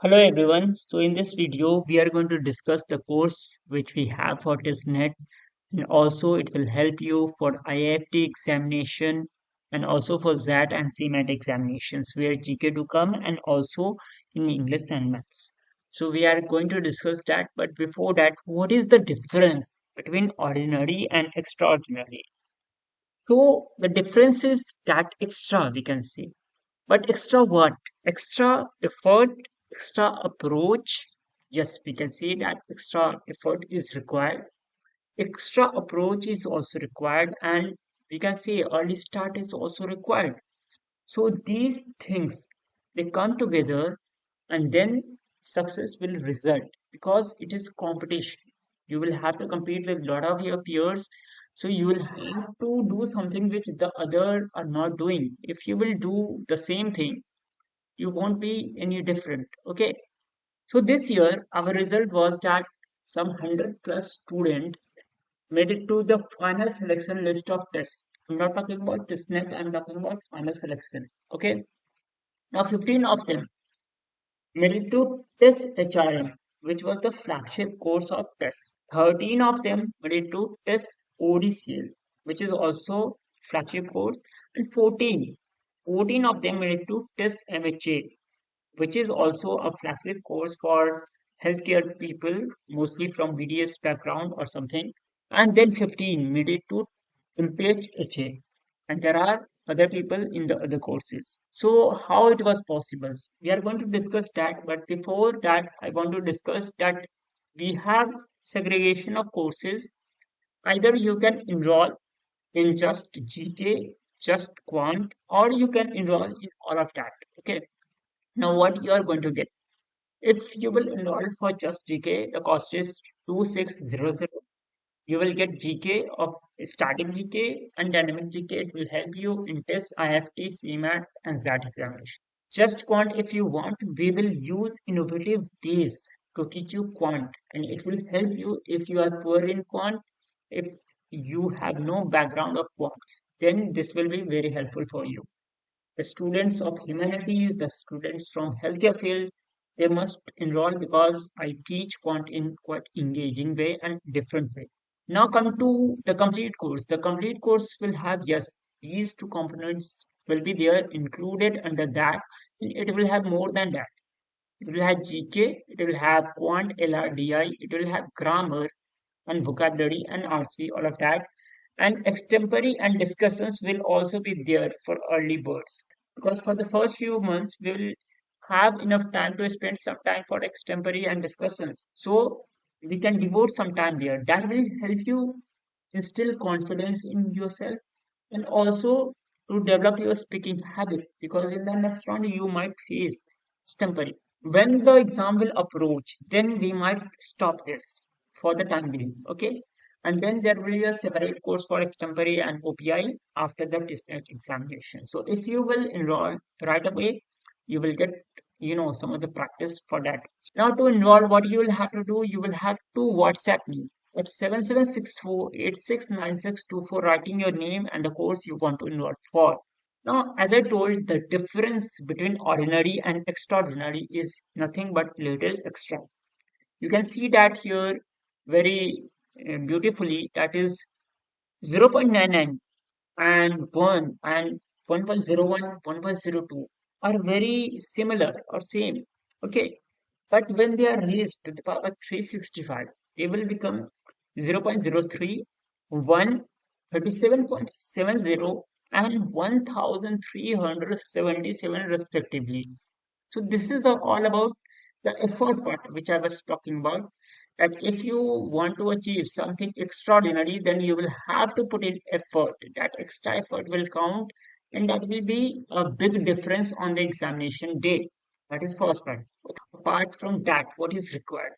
Hello everyone. So in this video, we are going to discuss the course which we have for TISS and also it will help you for IIFT examination and also for ZAT and CMAT examinations where GK do come and also in English and Maths. So we are going to discuss that. But before that, what is the difference between ordinary and extraordinary? So the difference is that extra we can say. But extra what? Extra effort, extra approach. Yes, we can say that extra effort is required. Extra approach is also required, and we can say early start is also required. So these things they come together, and then success will result because it is competition. You will have to compete with a lot of your peers, so you will have to do something which the other are not doing. If you will do the same thing, you won't be any different. Okay, so this year our result was that some 100 plus students made it to the final selection list of tests. I'm not talking about testnet, I'm talking about final selection. Okay, now 15 of them made it to test HRM, which was the flagship course of tests. 13 of them made it to test ODCL, which is also flagship course, and 14 of them made it to test MHA, which is also a flagship course for healthcare people, mostly from BDS background or something. And then 15 made it to MPH HA. And there are other people in the other courses. So how it was possible? We are going to discuss that. But before that, I want to discuss that we have segregation of courses. Either you can enroll in just GK, just Quant, or you can enroll in all of that. Okay. Now, what you are going to get? If you will enroll for just GK, the cost is 2600. You will get GK of static GK and dynamic GK. It will help you in TISS, IIFT, CMAT, and ZAT examination. Just Quant, if you want, we will use innovative ways to teach you Quant, and it will help you if you are poor in Quant. If you have no background of Quant, then this will be very helpful for you. The students of humanities, the students from healthcare field, they must enroll because I teach quant in quite engaging way and different way. Now come to the complete course. The complete course will have, yes, these two components will be there included under that. And it will have more than that. It will have GK, it will have quant LRDI, it will have grammar and vocabulary and RC, all of that. And extempore and discussions will also be there for early birds. Because for the first few months, we will have enough time to spend some time for extempore and discussions. So we can devote some time there. That will help you instill confidence in yourself and also to develop your speaking habit because in the next round you might face extempore. When the exam will approach, then we might stop this for the time being, okay? And then there will be a separate course for extempore and OPI after the TISS examination. So if you will enroll right away, you will get some of the practice for that. Now to enroll, what you will have to do, you will have to WhatsApp me at 7764869624, writing your name and the course you want to enroll for. Now, as I told, the difference between ordinary and extraordinary is nothing but little extra. You can see that here very beautifully. That is 0.99 and 1 and 1.01, 1.02 are very similar or same. Okay. But when they are raised to the power 365, they will become 0.03, 1, 37.70, and 1377 respectively. So this is all about the effort part which I was talking about. That if you want to achieve something extraordinary, then you will have to put in effort. That extra effort will count, and that will be a big difference on the examination day. That is first part. Apart from that, what is required?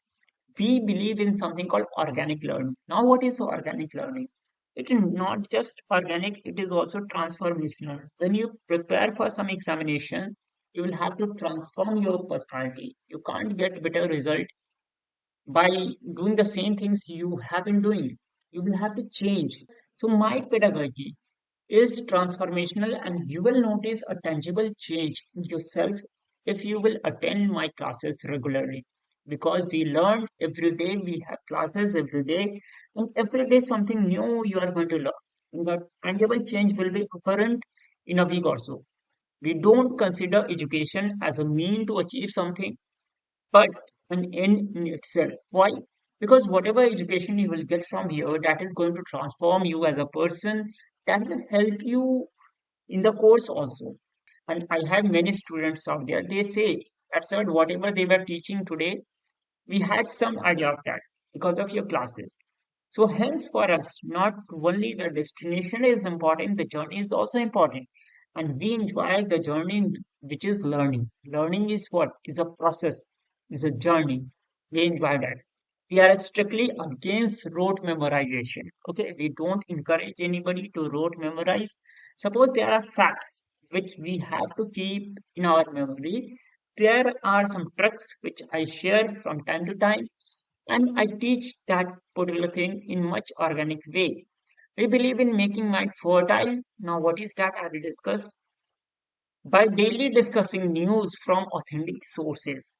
We believe in something called organic learning. Now, what is organic learning? It is not just organic, it is also transformational. When you prepare for some examination, you will have to transform your personality. You can't get better result by doing the same things you have been doing. You will have to change. So, my pedagogy is transformational, and you will notice a tangible change in yourself if you will attend my classes regularly. Because we learn every day, we have classes every day, and every day something new you are going to learn. And that tangible change will be apparent in a week or so. We don't consider education as a mean to achieve something, but an end in itself. Why? Because whatever education you will get from here, that is going to transform you as a person, that will help you in the course also. And I have many students out there, they say that, sir, whatever they were teaching today, we had some idea of that because of your classes. So hence for us, not only the destination is important, the journey is also important. And we enjoy the journey, which is learning. Learning is what? Is a process, is a journey. We enjoy that. We are strictly against rote memorization. Okay, we don't encourage anybody to rote memorize. Suppose there are facts which we have to keep in our memory. There are some tricks which I share from time to time, and I teach that particular thing in much organic way. We believe in making mind fertile. Now, what is that? I will discuss by daily discussing news from authentic sources.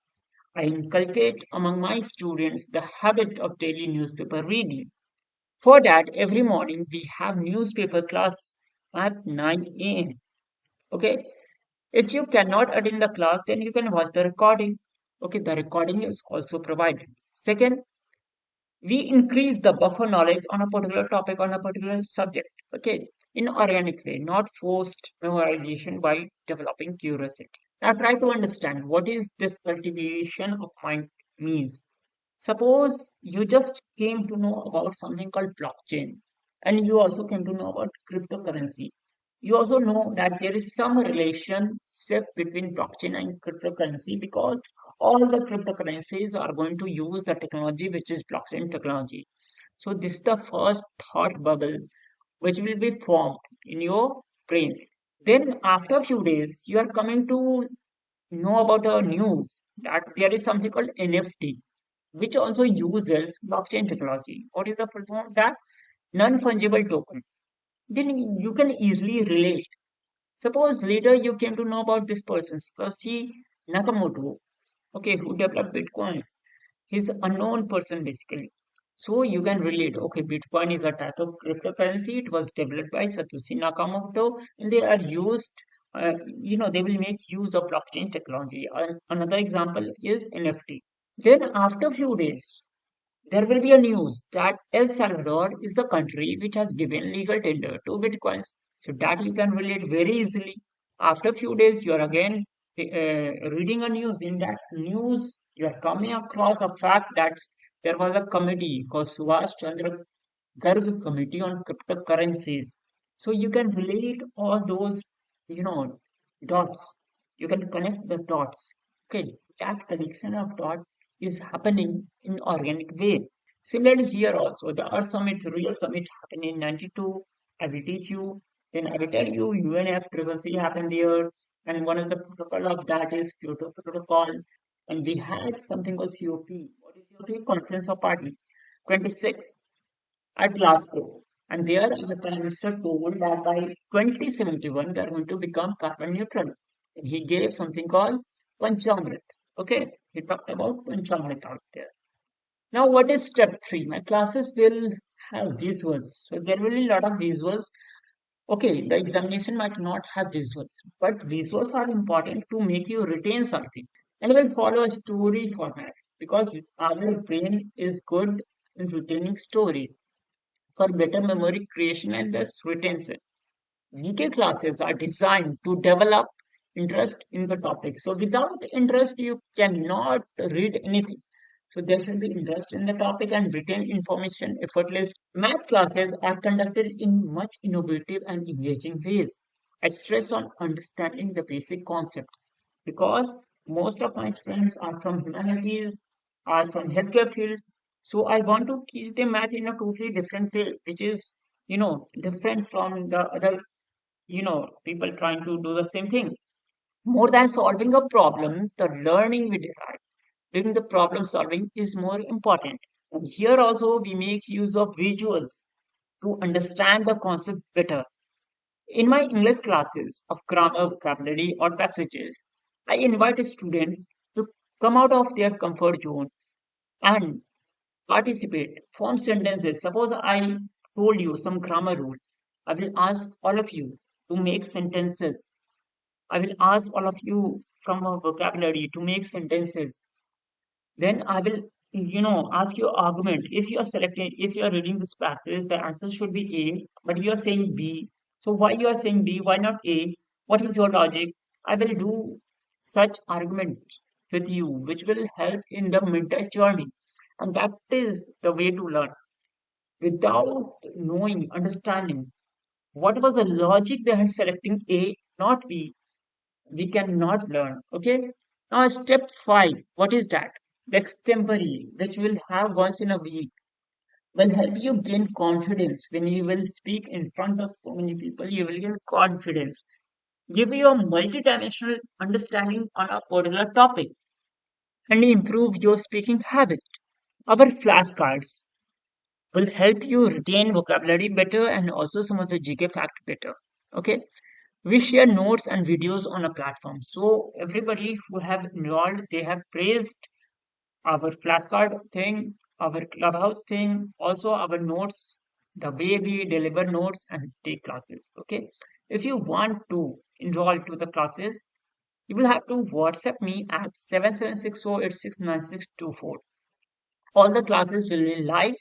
I inculcate among my students the habit of daily newspaper reading. For that, every morning we have newspaper class at 9 a.m. Okay, if you cannot attend the class, then you can watch the recording. Okay, the recording is also provided. Second, we increase the buffer knowledge on a particular topic, on a particular subject. Okay, in organic way, not forced memorization, by developing curiosity. Now try to understand what is this cultivation of mind means. Suppose you just came to know about something called blockchain, and you also came to know about cryptocurrency. You also know that there is some relationship between blockchain and cryptocurrency, because all the cryptocurrencies are going to use the technology which is blockchain technology. So this is the first thought bubble which will be formed in your brain. Then after a few days, you are coming to know about a news that there is something called NFT, which also uses blockchain technology. What is the full form of that? Non-fungible token. Then you can easily relate. Suppose later you came to know about this person, Satoshi Nakamoto, okay, who developed Bitcoins. He's unknown person basically. So you can relate, okay, Bitcoin is a type of cryptocurrency. It was developed by Satoshi Nakamoto, and they are used, they will make use of blockchain technology. Another example is NFT. Then after few days, there will be a news that El Salvador is the country which has given legal tender to bitcoins. So that you can relate very easily. After few days, you are again reading a news. In that news, you are coming across a fact that there was a committee called Subhash Chandra Garg Committee on Cryptocurrencies. So you can relate all those, you know, dots. You can connect the dots. Okay, that connection of dot is happening in organic way. Similarly, here also the Earth Summit, real summit happened in 92. I will teach you. Then I will tell you UNFCCC happened there, and one of the protocol of that is Kyoto Protocol. And we had something called COP. What is COP? Conference of Party 26 at Glasgow. And there the Prime Minister told that by 2071 we are going to become carbon neutral. And he gave something called Panchamrit. Okay, he talked about Panchamrit out there. Now, what is step three? My classes will have visuals. So there will be a lot of visuals. Okay, the examination might not have visuals, but visuals are important to make you retain something. And we'll follow a story format because our brain is good in retaining stories for better memory creation and thus retention. GK classes are designed to develop interest in the topic. So without interest, you cannot read anything. So there should be interest in the topic and retain information effortless. Math classes are conducted in much innovative and engaging ways. I stress on understanding the basic concepts because most of my students are from humanities, are from healthcare field. So I want to teach them math in a totally different field, which is, different from the other, people trying to do the same thing. More than solving a problem, the learning we derive during the problem solving is more important. And here also we make use of visuals to understand the concept better. In my English classes of grammar, vocabulary, or passages, I invite a student to come out of their comfort zone and participate, form sentences. Suppose I told you some grammar rule. I will ask all of you to make sentences. I will ask all of you from a vocabulary to make sentences. Then I will, ask your argument. If you are selecting, if you are reading this passage, the answer should be A, but you are saying B. So why you are saying B? Why not A? What is your logic? I will do such argument with you, which will help in the mental journey. And that is the way to learn. Without knowing, understanding what was the logic behind selecting A, not B, we cannot learn. Okay. Now, step five. What is that? The extempore, which we'll have once in a week, will help you gain confidence when you will speak in front of so many people. You will gain confidence. Give you a multidimensional understanding on a particular topic and improve your speaking habit. Our flashcards will help you retain vocabulary better and also some of the GK fact better. Okay. We share notes and videos on a platform. So everybody who have enrolled, they have praised our flashcard thing, our clubhouse thing, also our notes, the way we deliver notes and take classes. Okay. If you want to enroll to the classes, you will have to WhatsApp me at 7760869624. All the classes will be live.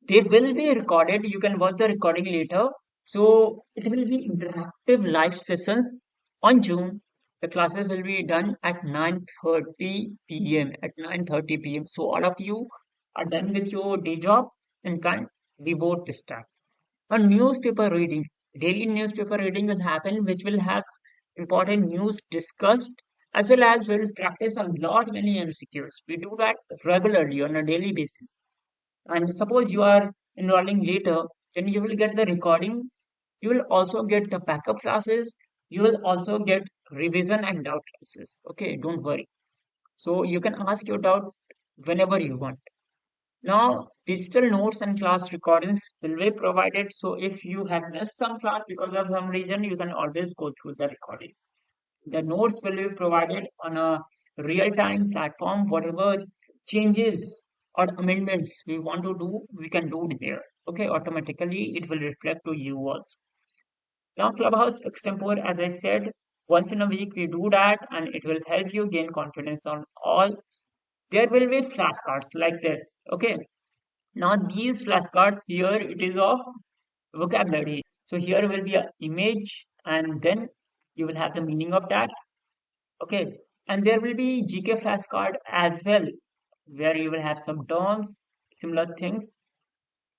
They will be recorded. You can watch the recording later. So it will be interactive live sessions on Zoom. The classes will be done at 9:30 p.m. At 9:30 p.m. So all of you are done with your day job and can devote this time. A newspaper reading. Daily newspaper reading will happen, which will have important news discussed as well as we'll practice a lot many MCQs. We do that regularly on a daily basis. And suppose you are enrolling later, then you will get the recording. You will also get the backup classes. You will also get revision and doubt classes. Okay, don't worry. So you can ask your doubt whenever you want. Now, digital notes and class recordings will be provided. So if you have missed some class because of some reason, you can always go through the recordings. The notes will be provided on a real-time platform. Whatever changes or amendments we want to do, we can do it there. Okay, automatically it will reflect to you also. Now, Clubhouse extempore, as I said, once in a week we do that, and it will help you gain confidence on all. There will be flashcards like this. Okay, now these flashcards here it is of vocabulary. So here will be an image, and then you will have the meaning of that. Okay, and there will be GK flashcard as well, where you will have some terms, similar things,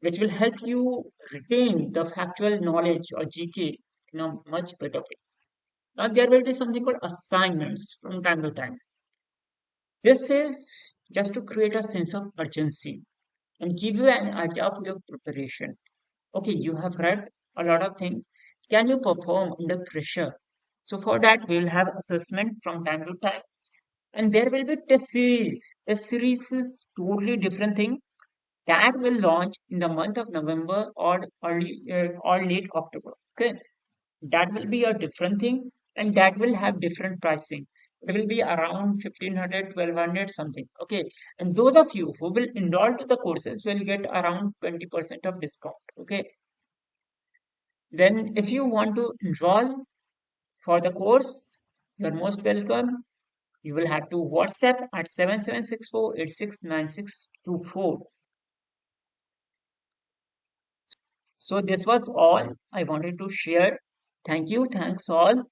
which will help you retain the factual knowledge or GK in a much better way. Now there will be something called assignments from time to time. This is just to create a sense of urgency and give you an idea of your preparation. Okay, you have read a lot of things. Can you perform under pressure? So for that, we will have assessment from time to time. And there will be test series. Test series is totally different thing that will launch in the month of November or early or late October. Okay, that will be a different thing, and that will have different pricing. It will be around 1500, 1200 something. Okay, and those of you who will enroll to the courses will get around 20% of discount. Okay, then if you want to enroll for the course, you're most welcome. You will have to WhatsApp at 7764869624. So this was all I wanted to share. Thank you. Thanks all.